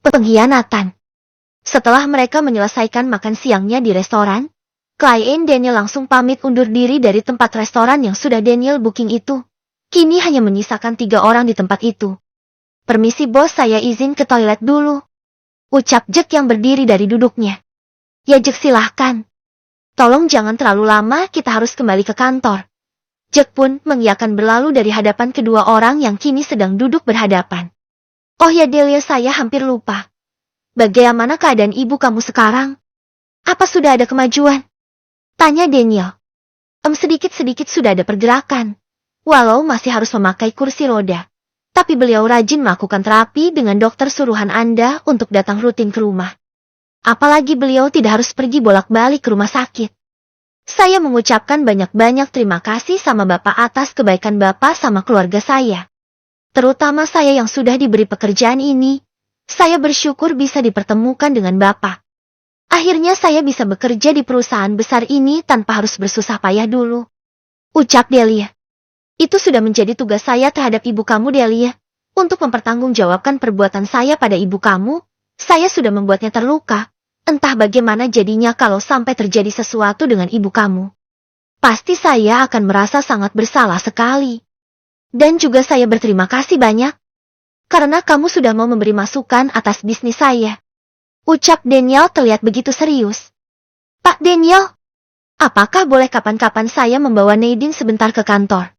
Pengkhianatan. Setelah mereka menyelesaikan makan siangnya di restoran, klien Daniel langsung pamit undur diri dari tempat restoran yang sudah Daniel booking itu. Kini hanya menyisakan 3 orang di tempat itu. "Permisi bos, saya izin ke toilet dulu," ucap Jack yang berdiri dari duduknya. "Ya Jack, silahkan. Tolong jangan terlalu lama, kita harus kembali ke kantor." Jack pun mengiyakan berlalu dari hadapan kedua orang yang kini sedang duduk berhadapan. "Oh ya Delia, saya hampir lupa. Bagaimana keadaan ibu kamu sekarang? Apa sudah ada kemajuan?" tanya Daniel. Sedikit-sedikit sudah ada pergerakan. Walau masih harus memakai kursi roda. Tapi beliau rajin melakukan terapi dengan dokter suruhan Anda untuk datang rutin ke rumah. Apalagi beliau tidak harus pergi bolak-balik ke rumah sakit. Saya mengucapkan banyak-banyak terima kasih sama Bapak atas kebaikan Bapak sama keluarga saya. Terutama saya yang sudah diberi pekerjaan ini. Saya bersyukur bisa dipertemukan dengan Bapak. Akhirnya saya bisa bekerja di perusahaan besar ini tanpa harus bersusah payah dulu, ucap Delia. Itu sudah menjadi tugas saya terhadap ibu kamu Delia. Untuk mempertanggungjawabkan perbuatan saya pada ibu kamu, saya sudah membuatnya terluka. Entah bagaimana jadinya kalau sampai terjadi sesuatu dengan ibu kamu. Pasti saya akan merasa sangat bersalah sekali. Dan juga saya berterima kasih banyak. Karena kamu sudah mau memberi masukan atas bisnis saya, ucap Daniel terlihat begitu serius. "Pak Daniel, apakah boleh kapan-kapan saya membawa Nadine sebentar ke kantor?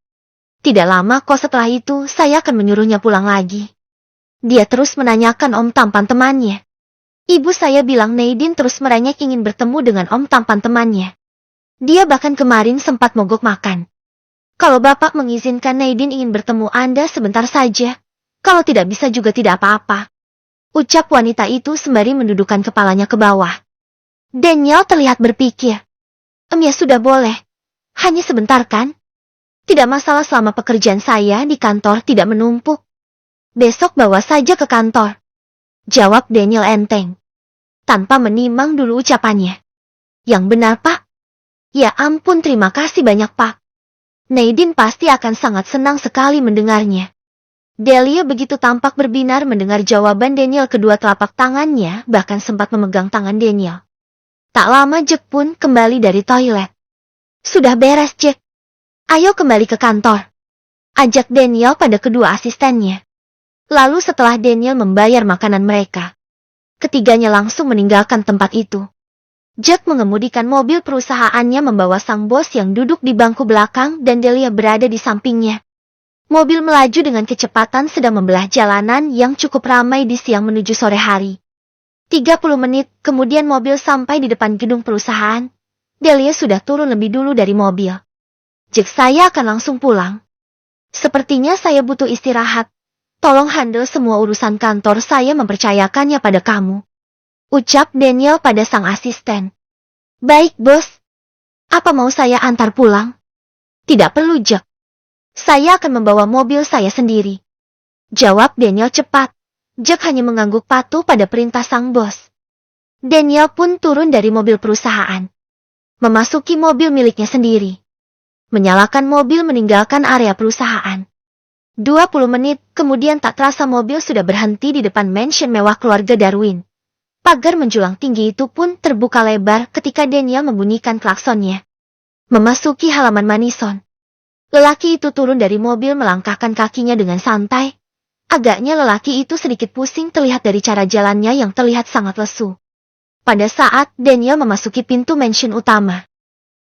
Tidak lama kok, setelah itu saya akan menyuruhnya pulang lagi." Dia terus menanyakan Om tampan temannya. Ibu saya bilang Nadine terus merengek ingin bertemu dengan Om tampan temannya. Dia bahkan kemarin sempat mogok makan. "Kalau Bapak mengizinkan Nadine ingin bertemu Anda sebentar saja, kalau tidak bisa juga tidak apa-apa," ucap wanita itu sembari mendudukkan kepalanya ke bawah. Daniel terlihat berpikir. Ya sudah boleh. Hanya sebentar kan? Tidak masalah selama pekerjaan saya di kantor tidak menumpuk. Besok bawa saja ke kantor, jawab Daniel enteng. Tanpa menimang dulu ucapannya. "Yang benar Pak." "Ya ampun, terima kasih banyak Pak. Nadine pasti akan sangat senang sekali mendengarnya." Delia begitu tampak berbinar mendengar jawaban Daniel. Kedua telapak tangannya bahkan sempat memegang tangan Daniel. Tak lama Jack pun kembali dari toilet. "Sudah beres Jack. Ayo kembali ke kantor," ajak Daniel pada kedua asistennya. Lalu setelah Daniel membayar makanan mereka, ketiganya langsung meninggalkan tempat itu. Jack mengemudikan mobil perusahaannya membawa sang bos yang duduk di bangku belakang dan Delia berada di sampingnya. Mobil melaju dengan kecepatan sedang membelah jalanan yang cukup ramai di siang menuju sore hari. 30 menit kemudian mobil sampai di depan gedung perusahaan. Delia sudah turun lebih dulu dari mobil. "Jack, saya akan langsung pulang. Sepertinya saya butuh istirahat. Tolong handle semua urusan kantor, saya mempercayakannya pada kamu," ucap Daniel pada sang asisten. "Baik bos. Apa mau saya antar pulang?" "Tidak perlu Jack. Saya akan membawa mobil saya sendiri," jawab Daniel cepat. Jack hanya mengangguk patuh pada perintah sang bos. Daniel pun turun dari mobil perusahaan, memasuki mobil miliknya sendiri. Menyalakan mobil meninggalkan area perusahaan. 20 menit kemudian tak terasa mobil sudah berhenti di depan mansion mewah keluarga Darwin. Pagar menjulang tinggi itu pun terbuka lebar ketika Daniel membunyikan klaksonnya. Memasuki halaman manison. Lelaki itu turun dari mobil melangkahkan kakinya dengan santai. Agaknya lelaki itu sedikit pusing terlihat dari cara jalannya yang terlihat sangat lesu. Pada saat Daniel memasuki pintu mansion utama,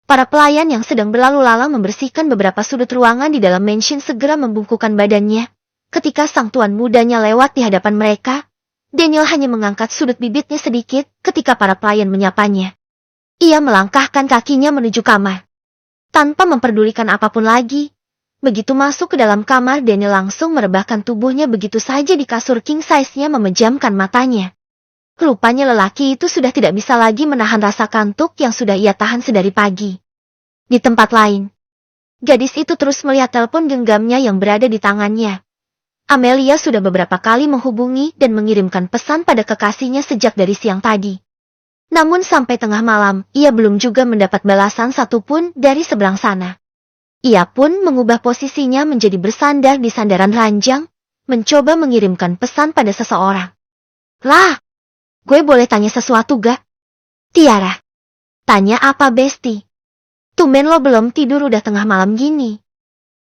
para pelayan yang sedang berlalu lalang membersihkan beberapa sudut ruangan di dalam mansion segera membungkukkan badannya. Ketika sang tuan mudanya lewat di hadapan mereka, Daniel hanya mengangkat sudut bibitnya sedikit ketika para pelayan menyapanya. Ia melangkahkan kakinya menuju kamar. Tanpa memperdulikan apapun lagi, begitu masuk ke dalam kamar Daniel langsung merebahkan tubuhnya begitu saja di kasur king size-nya memejamkan matanya. Rupanya lelaki itu sudah tidak bisa lagi menahan rasa kantuk yang sudah ia tahan sedari pagi. Di tempat lain, gadis itu terus melihat telepon genggamnya yang berada di tangannya. Amelia sudah beberapa kali menghubungi dan mengirimkan pesan pada kekasihnya sejak dari siang tadi. Namun sampai tengah malam, ia belum juga mendapat balasan satupun dari seberang sana. Ia pun mengubah posisinya menjadi bersandar di sandaran ranjang, mencoba mengirimkan pesan pada seseorang. Lah, gue boleh tanya sesuatu gak? Tiara. Tanya apa, Besti? Tumben lo belum tidur udah tengah malam gini.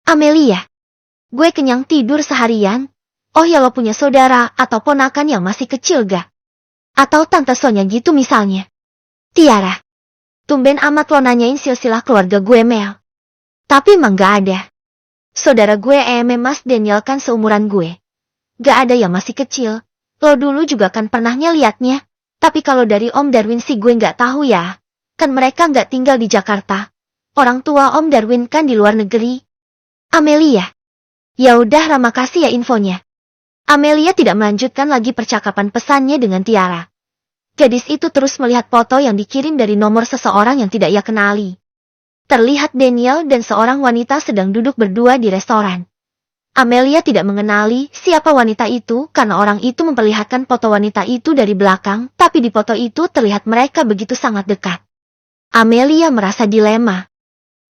Amelia. Gue kenyang tidur seharian. Oh ya, lo punya saudara atau ponakan yang masih kecil gak? Atau tante Sonya gitu misalnya. Tiara. Tumben amat lo nanyain silsilah keluarga gue, Mel. Tapi emang gak ada. Saudara gue Mas Daniel kan seumuran gue. Gak ada yang masih kecil. Lo dulu juga kan pernah ngeliatnya. Tapi kalau dari Om Darwin sih gue gak tahu ya. Kan mereka gak tinggal di Jakarta. Orang tua Om Darwin kan di luar negeri. Amelia. Ya udah, Rama, kasih ya infonya. Amelia tidak melanjutkan lagi percakapan pesannya dengan Tiara. Gadis itu terus melihat foto yang dikirim dari nomor seseorang yang tidak ia kenali. Terlihat Daniel dan seorang wanita sedang duduk berdua di restoran. Amelia tidak mengenali siapa wanita itu karena orang itu memperlihatkan foto wanita itu dari belakang, tapi di foto itu terlihat mereka begitu sangat dekat. Amelia merasa dilema.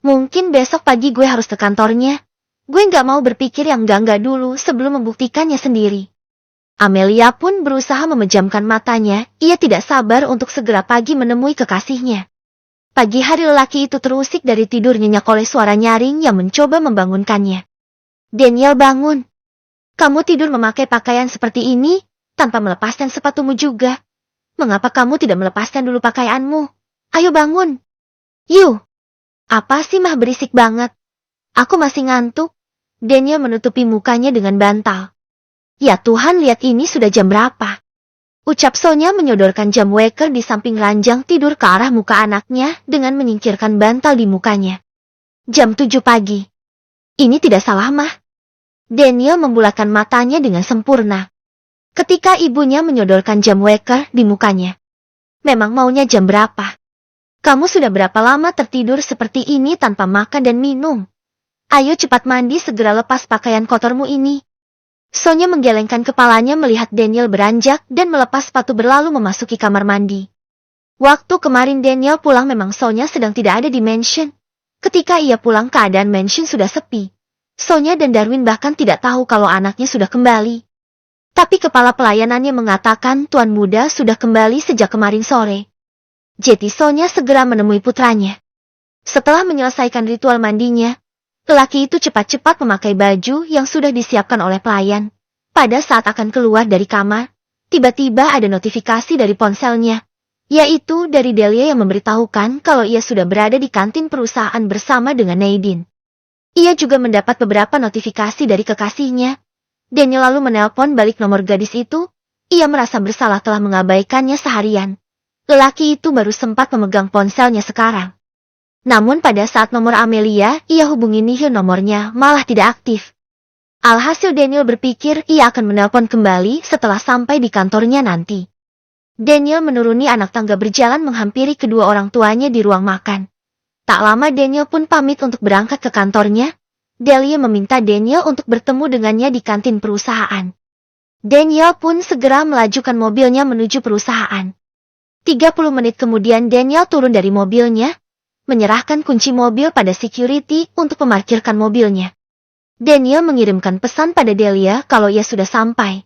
Mungkin besok pagi gue harus ke kantornya. Gue nggak mau berpikir yang enggak dulu sebelum membuktikannya sendiri. Amelia pun berusaha memejamkan matanya, ia tidak sabar untuk segera pagi menemui kekasihnya. Pagi hari lelaki itu terusik dari tidur nyenyak oleh suara nyaring yang mencoba membangunkannya. Daniel, bangun. Kamu tidur memakai pakaian seperti ini, tanpa melepaskan sepatumu juga. Mengapa kamu tidak melepaskan dulu pakaianmu? Ayo bangun. Yuh. Apa sih mah berisik banget? Aku masih ngantuk. Daniel menutupi mukanya dengan bantal. Ya Tuhan, lihat ini sudah jam berapa? Ucap Sonya menyodorkan jam waker di samping ranjang tidur ke arah muka anaknya dengan menyingkirkan bantal di mukanya. Jam 7 pagi. Ini tidak salah mah. Daniel membulatkan matanya dengan sempurna. Ketika ibunya menyodorkan jam waker di mukanya. Memang maunya jam berapa? Kamu sudah berapa lama tertidur seperti ini tanpa makan dan minum? Ayo cepat mandi, segera lepas pakaian kotormu ini. Sonya menggelengkan kepalanya melihat Daniel beranjak dan melepas sepatu berlalu memasuki kamar mandi. Waktu kemarin Daniel pulang memang Sonya sedang tidak ada di mansion. Ketika ia pulang keadaan mansion sudah sepi. Sonya dan Darwin bahkan tidak tahu kalau anaknya sudah kembali. Tapi kepala pelayanannya mengatakan tuan muda sudah kembali sejak kemarin sore. Jadi Sonya segera menemui putranya. Setelah menyelesaikan ritual mandinya, lelaki itu cepat-cepat memakai baju yang sudah disiapkan oleh pelayan. Pada saat akan keluar dari kamar, tiba-tiba ada notifikasi dari ponselnya, yaitu dari Delia yang memberitahukan kalau ia sudah berada di kantin perusahaan bersama dengan Nadine. Ia juga mendapat beberapa notifikasi dari kekasihnya. Daniel lalu menelpon balik nomor gadis itu. Ia merasa bersalah telah mengabaikannya seharian. Lelaki itu baru sempat memegang ponselnya sekarang. Namun pada saat nomor Amelia, ia hubungi Nihil, nomornya malah tidak aktif. Alhasil Daniel berpikir ia akan menelpon kembali setelah sampai di kantornya nanti. Daniel menuruni anak tangga berjalan menghampiri kedua orang tuanya di ruang makan. Tak lama Daniel pun pamit untuk berangkat ke kantornya. Delia meminta Daniel untuk bertemu dengannya di kantin perusahaan. Daniel pun segera melajukan mobilnya menuju perusahaan. 30 menit kemudian Daniel turun dari mobilnya, menyerahkan kunci mobil pada security untuk memarkirkan mobilnya. Daniel mengirimkan pesan pada Delia kalau ia sudah sampai.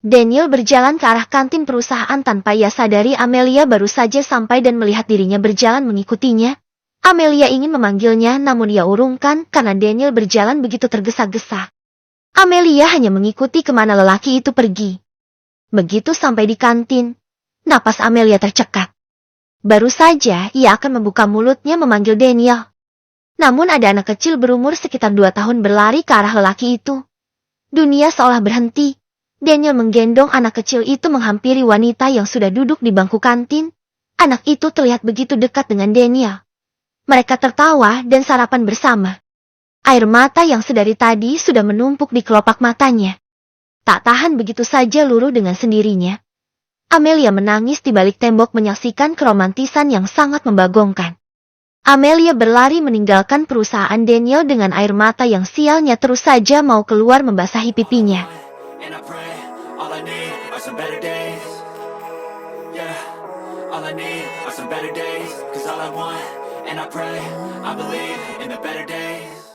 Daniel berjalan ke arah kantin perusahaan tanpa ia sadari Amelia baru saja sampai dan melihat dirinya berjalan mengikutinya. Amelia ingin memanggilnya namun ia urungkan karena Daniel berjalan begitu tergesa-gesa. Amelia hanya mengikuti kemana lelaki itu pergi. Begitu sampai di kantin, napas Amelia tercekat. Baru saja ia akan membuka mulutnya memanggil Daniel. Namun ada anak kecil berumur sekitar 2 tahun berlari ke arah lelaki itu. Dunia seolah berhenti. Daniel menggendong anak kecil itu menghampiri wanita yang sudah duduk di bangku kantin. Anak itu terlihat begitu dekat dengan Daniel. Mereka tertawa dan sarapan bersama. Air mata yang sedari tadi sudah menumpuk di kelopak matanya. Tak tahan begitu saja luruh dengan sendirinya. Amelia menangis di balik tembok menyaksikan keromantisan yang sangat membagongkan. Amelia berlari meninggalkan perusahaan Daniel dengan air mata yang sialnya terus saja mau keluar membasahi pipinya. And I pray, I believe in the better days.